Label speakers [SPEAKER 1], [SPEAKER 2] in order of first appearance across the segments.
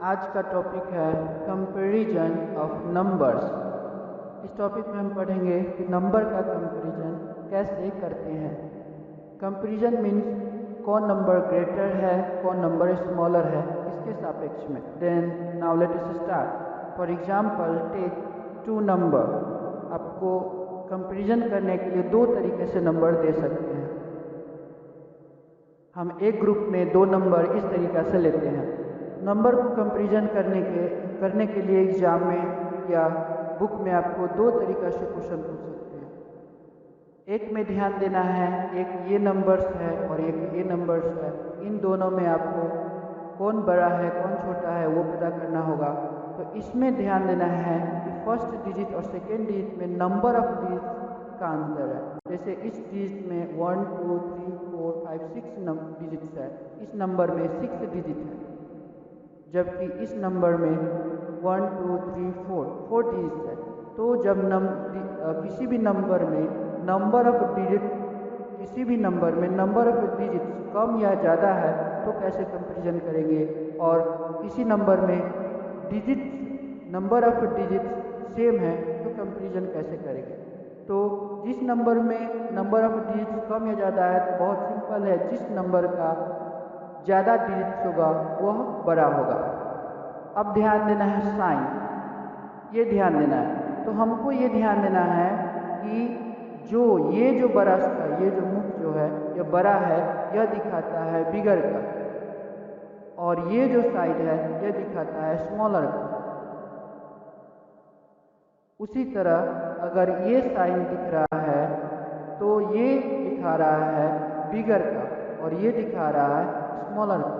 [SPEAKER 1] आज का टॉपिक है कंपैरिजन ऑफ नंबर्स। इस टॉपिक में हम पढ़ेंगे कि नंबर का कंपैरिजन कैसे करते हैं। कंपैरिजन मीन्स कौन नंबर ग्रेटर है, कौन नंबर स्मॉलर है, इसके सापेक्ष में। Then now let us start. For example take two number. आपको कंपैरिजन करने के लिए दो तरीके से नंबर दे सकते हैं। हम एक ग्रुप में दो नंबर इस तरीक़ा से लेते हैं। नंबर को कंपैरिजन करने के लिए एग्जाम में या बुक में आपको दो तरीक़ा से क्वेश्चन पूछ सकते हैं। एक में ध्यान देना है, एक ये नंबर्स है और एक ये नंबर्स है। इन दोनों में आपको कौन बड़ा है कौन छोटा है वो पता करना होगा। तो इसमें ध्यान देना है कि फर्स्ट डिजिट और सेकेंड डिजिट में नंबर ऑफ डिजिट का अंतर है। जैसे इस डिजिट में 1 2 3 4 5 6 डिजिट्स है, इस नंबर में 6 डिजिट है, जबकि इस नंबर में 1 2 3 4 डिजिट्स है। तो जब किसी भी नंबर में नंबर ऑफ डिजिट किसी भी नंबर में नंबर ऑफ डिजिट्स कम या ज़्यादा है तो कैसे कंपैरिजन करेंगे, और किसी नंबर में नंबर ऑफ डिजिट्स सेम है तो कंपैरिजन कैसे करेंगे। तो जिस नंबर में नंबर ऑफ डिजिट्स कम या ज़्यादा है तो बहुत सिंपल है, जिस नंबर का ज़्यादा डिजिट्स होगा वह बड़ा होगा। अब ध्यान देना है साइन, ये ध्यान देना है। तो हमको ये ध्यान देना है कि ये जो बड़ा सा ये जो मुख जो है ये बड़ा है, यह दिखाता है बिगर का, और ये जो साइड है यह दिखाता है स्मॉलर का। उसी तरह अगर ये साइन दिख रहा है तो ये दिखा रहा है बिगर का और ये दिखा रहा है स्मॉलर का।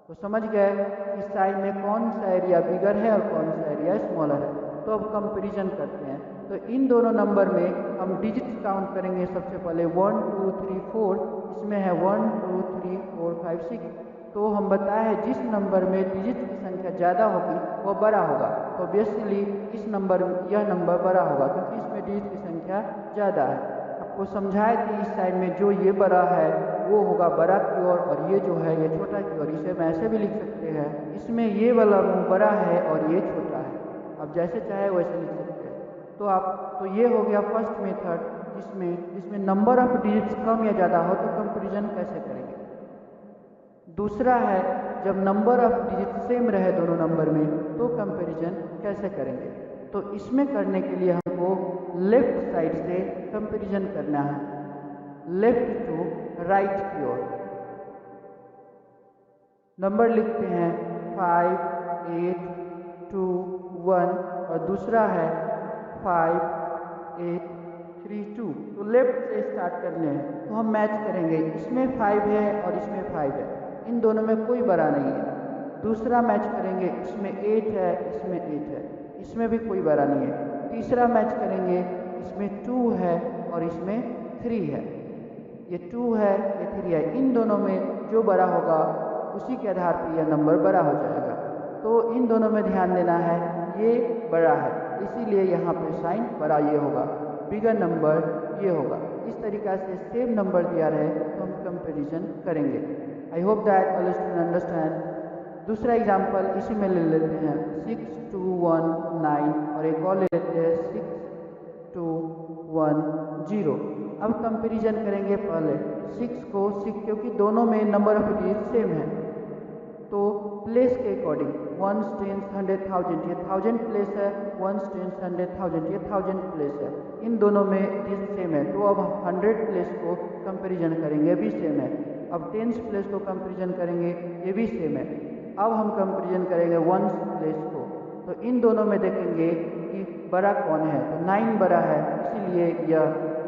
[SPEAKER 1] तो समझ गए कि साइन में कौन सा एरिया बिगर है और कौन सा एरिया स्मॉलर है। तो अब कंपैरिजन करते हैं। तो इन दोनों नंबर में हम डिजिट्स काउंट करेंगे। सबसे पहले 1 2 3 4, इसमें है 1 2 3 4 5 6। तो हम बताए हैं जिस नंबर में डिजिट की संख्या ज़्यादा होगी वह बड़ा होगा। तो ऑब्वियसली यह नंबर बड़ा होगा क्योंकि इसमें डिजिट की संख्या ज़्यादा है। आपको समझाए कि इस साइड में जो ये बड़ा है वो होगा बड़ा की ओर और ये जो है ये छोटा की ओर। इसे हम ऐसे भी लिख सकते हैं, इसमें ये वाला मुंह बड़ा है और ये छोटा है। आप जैसे चाहे वैसे लिख सकते हैं। तो ये हो गया फर्स्ट मेथड, जिसमें नंबर ऑफ डिजिट्स कम या ज़्यादा हो तो कंपैरिजन कैसे करेंगे। दूसरा है जब नंबर ऑफ डिजिट सेम रहे दोनों नंबर में तो कंपैरिजन कैसे करेंगे। तो इसमें करने के लिए हमको लेफ्ट साइड से कंपैरिजन करना है, लेफ्ट टू राइट की ओर। नंबर लिखते हैं 5 8 2 1 और दूसरा है 5 8 3 2। तो लेफ्ट से स्टार्ट करने हैं तो हम मैच करेंगे। इसमें 5 है और इसमें 5 है, इन दोनों में कोई बड़ा नहीं है। दूसरा मैच करेंगे, इसमें 8 है इसमें 8 है, इसमें भी कोई बड़ा नहीं है। तीसरा मैच करेंगे, इसमें 2 है और इसमें 3 है, ये 2 है ये 3 है। इन दोनों में जो बड़ा होगा उसी के आधार पर यह नंबर बड़ा हो जाएगा। तो इन दोनों में ध्यान देना है, ये बड़ा है इसीलिए यहाँ पे साइन बड़ा ये होगा, बिगर नंबर ये होगा। इस तरीक़ा से सेम नंबर दिया रहे तो हम कंपैरिजन करेंगे। I hope that all student understand. दूसरा एग्जाम्पल इसी में ले लेते हैं 6 2 1 9 और एक और ले लेते हैं 6 2 1 0। अब कंपैरिजन करेंगे पहले 6 को 6, क्योंकि दोनों में नंबर ऑफ डिजिट सेम है तो प्लेस के अकॉर्डिंग 1 10 100 1000 ये 1000 प्लेस है, 1 10 100 1000 ये 1000 प्लेस है। इन दोनों में डिजिट सेम है तो अब 100 प्लेस को कंपैरिजन करेंगे, भी सेम है। अब 10 प्लेस को कंपैरिजन करेंगे, ये भी सेम है। अब हम कंपैरिजन करेंगे 1 प्लेस को, तो इन दोनों में देखेंगे कि बड़ा कौन है। तो 9 बड़ा है इसीलिए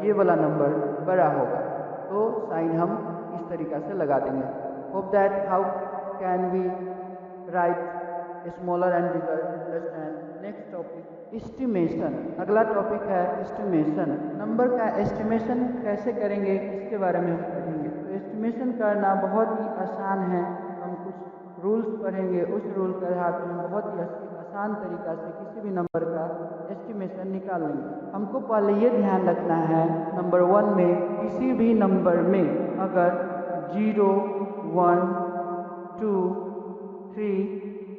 [SPEAKER 1] ये वाला नंबर बड़ा होगा। तो साइन हम इस तरीक़ा से लगा देंगे। Hope that how can we write smaller and bigger understand. Next topic estimation. अगला टॉपिक है एस्टिमेशन। नंबर का एस्टिमेशन कैसे करेंगे इसके बारे में हम पढ़ेंगे। तो एस्टिमेशन करना बहुत ही आसान है। हम कुछ रूल्स पढ़ेंगे, उस रूल के आधार पर हम बहुत ही आसान तरीक़ा से किसी भी नंबर का एस्टिमेशन निकाल लेंगे। हमको पहले ये ध्यान रखना है, नंबर 1 में किसी भी नंबर में अगर 0 1 2 3,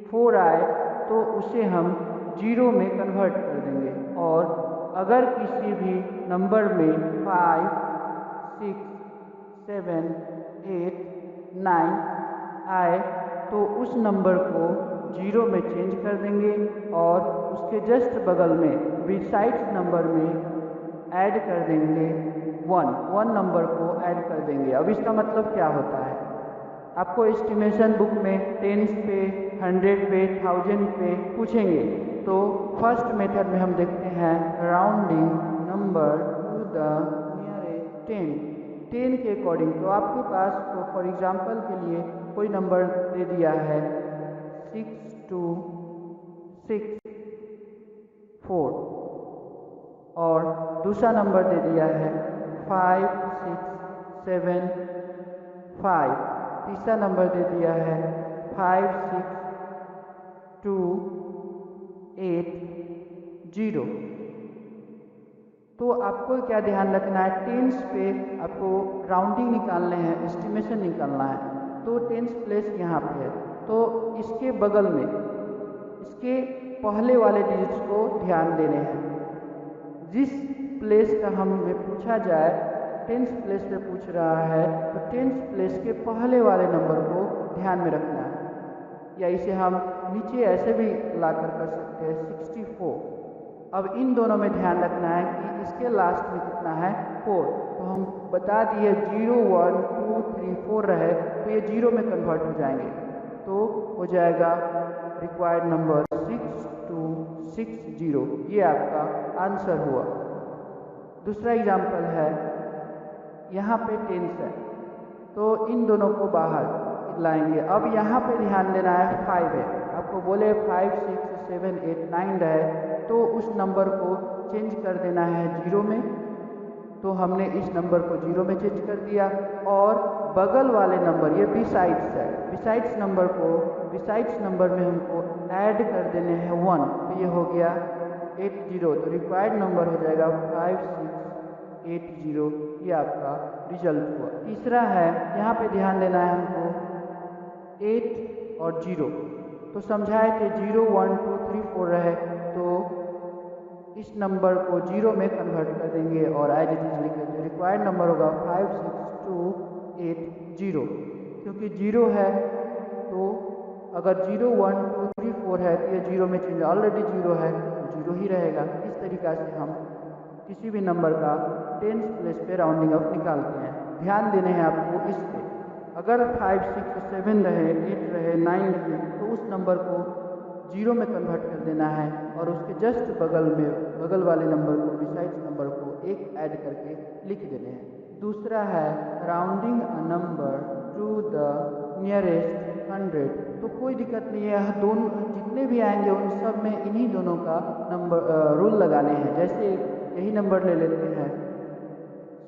[SPEAKER 1] 4 आए तो उसे हम 0 में कन्वर्ट कर देंगे। और अगर किसी भी नंबर में 5, 6, 7, 8, 9 आए तो उस नंबर को 0 में चेंज कर देंगे और उसके जस्ट बगल में बिसाइड्स नंबर में ऐड कर देंगे 1 नंबर को ऐड कर देंगे। अब इसका मतलब क्या होता है? आपको एस्टिमेशन बुक में टेंस पे, 100 पे, 1000 पे पूछेंगे। तो फर्स्ट मेथड में हम देखते हैं rounding number two the nearest 10 के अकॉर्डिंग। तो आपके पास तो फॉर एग्जांपल के लिए कोई नंबर दे दिया है 6264 और दूसरा नंबर दे दिया है 5675, तीसरा नंबर दे दिया है 56280। तो आपको क्या ध्यान रखना है, टेंस पे आपको राउंडिंग निकालने हैं, एस्टिमेशन निकालना है। तो टेंस प्लेस यहाँ पे है, तो इसके बगल में इसके पहले वाले डिजिट्स को ध्यान देने हैं। जिस प्लेस का हमें पूछा जाए, टेंस प्लेस पे पूछ रहा है तो टेंस प्लेस के पहले वाले नंबर को ध्यान में रखना है। या इसे हम नीचे ऐसे भी लाकर कर सकते हैं 64। अब इन दोनों में ध्यान रखना है कि इसके लास्ट में कितना है 4। तो हम बता दिए 0, 1, 2, 3, 4 रहे तो ये 0 में कन्वर्ट हो जाएंगे। तो हो जाएगा रिक्वायर्ड नंबर 6260। ये आपका आंसर हुआ। दूसरा एग्जाम्पल है, यहाँ पे टेंस है तो इन दोनों को बाहर लाएंगे। अब यहाँ पे ध्यान देना है 5 है। आपको बोले 5, 6, 7, 8, 9 रहे तो उस नंबर को चेंज कर देना है 0 में। तो हमने इस नंबर को 0 में चेंज कर दिया। और बगल वाले नंबर, ये बिसाइड्स है, बिसाइड्स नंबर में हमको ऐड कर देने हैं 1। तो ये हो गया 80। तो रिक्वायर्ड नंबर हो जाएगा 5680। ये आपका रिजल्ट हुआ। तीसरा है, यहाँ पे ध्यान देना है हमको 8 और 0। तो समझाए कि 0, 1, 2, 3, 4 रहे तो इस नंबर को 0 में कन्वर्ट कर देंगे और एज इट इज लिख देंगे। रिक्वायर्ड नंबर होगा 56280। क्योंकि 0 है तो अगर 0, 1, 2, 3, 4 है तो ये 0 में चेंज, ऑलरेडी 0 है तो 0 ही रहेगा। इस तरीक़ा से हम किसी भी नंबर का टेंस प्लेस पे राउंडिंग अप निकालते हैं। ध्यान देने हैं आपको इस पे। अगर 5, 6, 7 रहे, 8 रहे, 9 रहे तो उस नंबर को 0 में कन्वर्ट कर देना है और उसके जस्ट बगल वाले नंबर को, बिसाइड्स नंबर को 1 ऐड करके लिख देने हैं। दूसरा है rounding a number two the nearest 100। तो कोई दिक्कत नहीं है, दोनों जितने भी आएंगे उन सब में इन्हीं दोनों का नंबर रूल लगाने हैं। जैसे यही नंबर ले लेते हैं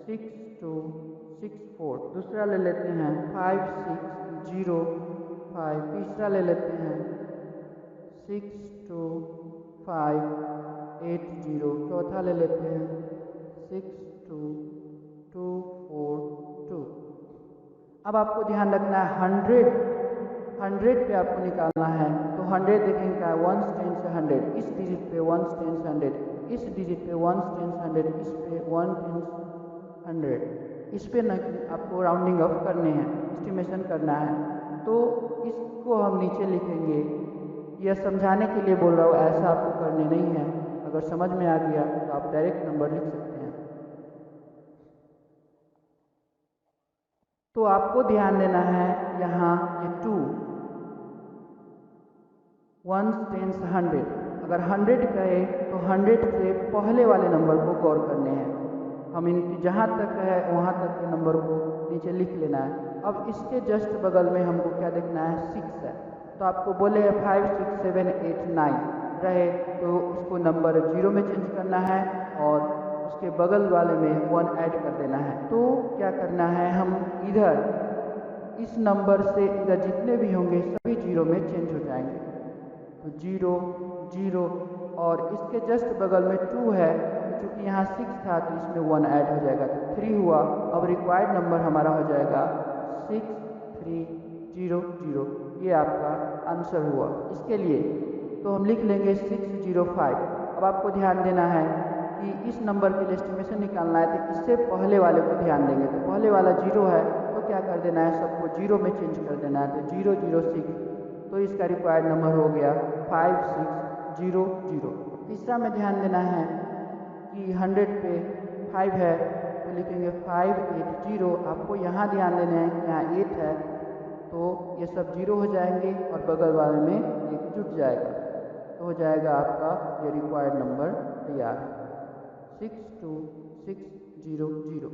[SPEAKER 1] 6264, दूसरा ले लेते हैं 5605, तीसरा ले लेते हैं 62580, चौथा ले लेते हैं 62242। अब आपको ध्यान रखना है 100 पे आपको निकालना है। तो 100 देखेंगे क्या, 1 टेंस 100, इस डिजिट पे 1 टेंस 100, इस डिजिट पे 1 टेंस 100, इस पे 1 टेंस 100। इस पे ना आपको राउंडिंग अप करने हैं, एस्टिमेशन करना है। तो इसको हम नीचे लिखेंगे। यह समझाने के लिए बोल रहा हूँ, ऐसा आपको करने नहीं है। अगर समझ में आ गया तो आप डायरेक्ट नंबर लिख सकते हैं। तो आपको ध्यान देना है यहाँ ये 2, 1 टेंस 100। अगर 100 कहे तो 100 से पहले वाले नंबर को गौर करने हैं। हम इनकी जहाँ तक है वहाँ तक के नंबर को नीचे लिख लेना है। अब इसके जस्ट बगल में हमको क्या देखना है, 6 है। तो आपको बोले 5, 6, 7, 8, 9 रहे तो उसको नंबर 0 में चेंज करना है और उसके बगल वाले में 1 ऐड कर देना है। तो क्या करना है, हम इधर इस नंबर से इधर जितने भी होंगे सभी 0 में चेंज हो जाएंगे। तो 0, 0 और इसके जस्ट बगल में 2 है, क्योंकि यहाँ 6 था तो इसमें 1 ऐड हो जाएगा तो 3 हुआ। अब रिक्वायर्ड नंबर हमारा हो जाएगा 0 ये आपका आंसर हुआ। इसके लिए तो हम लिख लेंगे 605। अब आपको ध्यान देना है कि इस नंबर के लिए एस्टिमेशन निकालना है तो इससे पहले वाले को ध्यान देंगे। तो पहले वाला 0 है तो क्या कर देना है, सबको 0 में चेंज कर देना है। तो 006 तो इसका रिक्वायर्ड नंबर हो गया 5600। तीसरा में ध्यान देना है कि 100 पे 5 है तो लिखेंगे 580। आपको यहाँ ध्यान देना है कि यहाँ 8 है तो ये सब 0 हो जाएंगे और बगल वाले में 1 जुट जाएगा तो हो जाएगा आपका ये रिक्वायर्ड नंबर तैयार है 62600।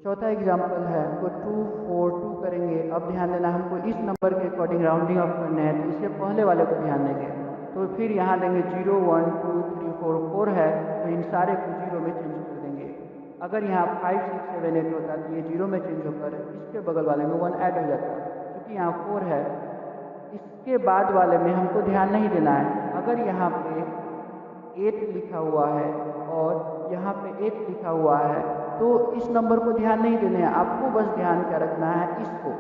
[SPEAKER 1] चौथा एग्जाम्पल है तो 242 करेंगे। अब ध्यान देना हमको इस नंबर के अकॉर्डिंग राउंडिंग ऑफ करने हैं तो इससे पहले वाले को ध्यान देंगे। तो फिर यहाँ देंगे 0 1 2 3 4 4 है तो इन सारे को 0 में चेंज कर देंगे। अगर यहाँ 5 6 7 8 होता तो ये 0 में चेंज होकर इसके बगल वाले में 1 ऐड हो जाता। क्योंकि यहाँ 4 है इसके बाद वाले में हमको ध्यान नहीं देना है। अगर यहाँ पे 8 लिखा हुआ है और यहाँ पे 8 लिखा हुआ है तो इस नंबर को ध्यान नहीं देना है। आपको बस ध्यान क्या रखना है, इसको,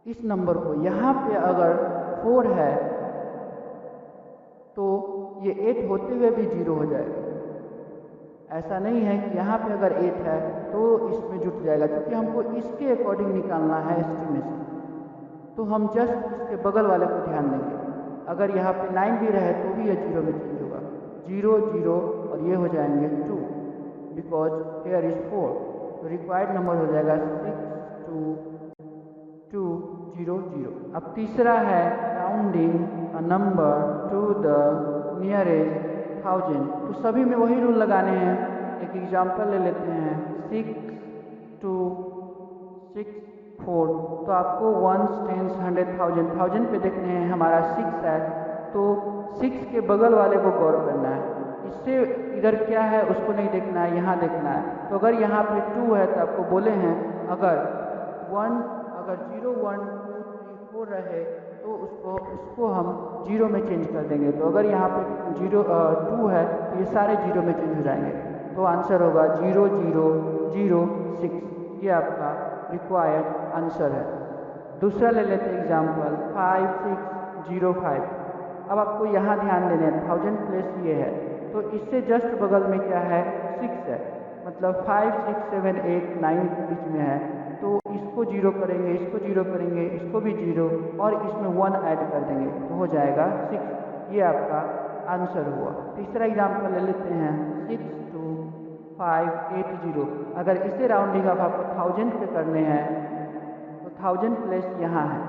[SPEAKER 1] इस नंबर को। यहाँ पे अगर 4 है तो ये 8 होते हुए भी 0 हो जाएगा। ऐसा नहीं है कि यहाँ पे अगर 8 है तो इसमें जुट जाएगा, क्योंकि हमको इसके अकॉर्डिंग निकालना है एस्टिमेशन। तो हम जस्ट इसके बगल वाले को ध्यान देंगे। अगर यहाँ पे 9 भी रहे तो भी ये 0 में चेंज होगा। 0 0 और ये हो जाएंगे 2 बिकॉज हेयर इज 4। तो रिक्वायर्ड नंबर हो जाएगा 62200। अब तीसरा है rounding a number two the nearest 1000। तो सभी में वही रूल लगाने हैं। एक एग्जाम्पल ले लेते हैं 6264। तो आपको 1 10 100 1000 पे देखने हैं। हमारा 6 है तो 6 के बगल वाले को गौर करना है। इससे इधर क्या है उसको नहीं देखना है, यहाँ देखना है। तो अगर यहाँ पे 2 है तो आपको बोले हैं अगर 0 1 2 3 4 रहे तो उसको हम 0 में चेंज कर देंगे। तो अगर यहाँ पे 2 है तो ये सारे 0 में चेंज हो जाएंगे। तो आंसर होगा 0006। ये आपका रिक्वायर्ड आंसर है। दूसरा ले लेते हैं एग्जाम्पल 5605। अब आपको यहाँ ध्यान देना है 1000 प्लेस ये है तो इससे जस्ट बगल में क्या है 6 है, मतलब 5 6 7 8 9 के बीच में है। तो इसको 0 करेंगे, इसको 0 करेंगे, इसको भी 0 और इसमें 1 ऐड कर देंगे तो हो जाएगा 6। ये आपका आंसर हुआ। तीसरा एग्जाम्पल ले लेते हैं 62580। अगर इसे राउंडिंग ऑफ आपको 1000 पे करने हैं तो 1000 प्लेस यहाँ है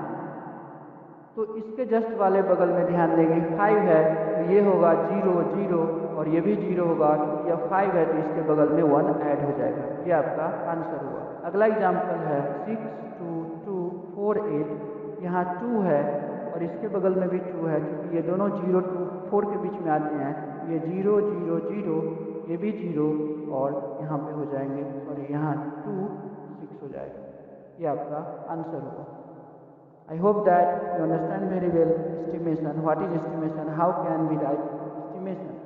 [SPEAKER 1] तो इसके जस्ट वाले बगल में ध्यान देंगे 5 है तो ये होगा 0 0 और ये भी 0 होगा। क्योंकि यह 5 है तो इसके बगल में 1 ऐड हो जाएगा। ये आपका आंसर हुआ। अगला एग्जाम्पल है 62248। यहाँ 2 है और इसके बगल में भी 2 है। क्योंकि ये दोनों 0 2 4 के बीच में आते हैं। ये 0 0 0 ये भी 0 और यहाँ पे हो जाएंगे और यहाँ 2 6 हो जाएगा। ये आपका आंसर हुआ। I hope that you understand very well estimation. What is estimation? How can we write estimation?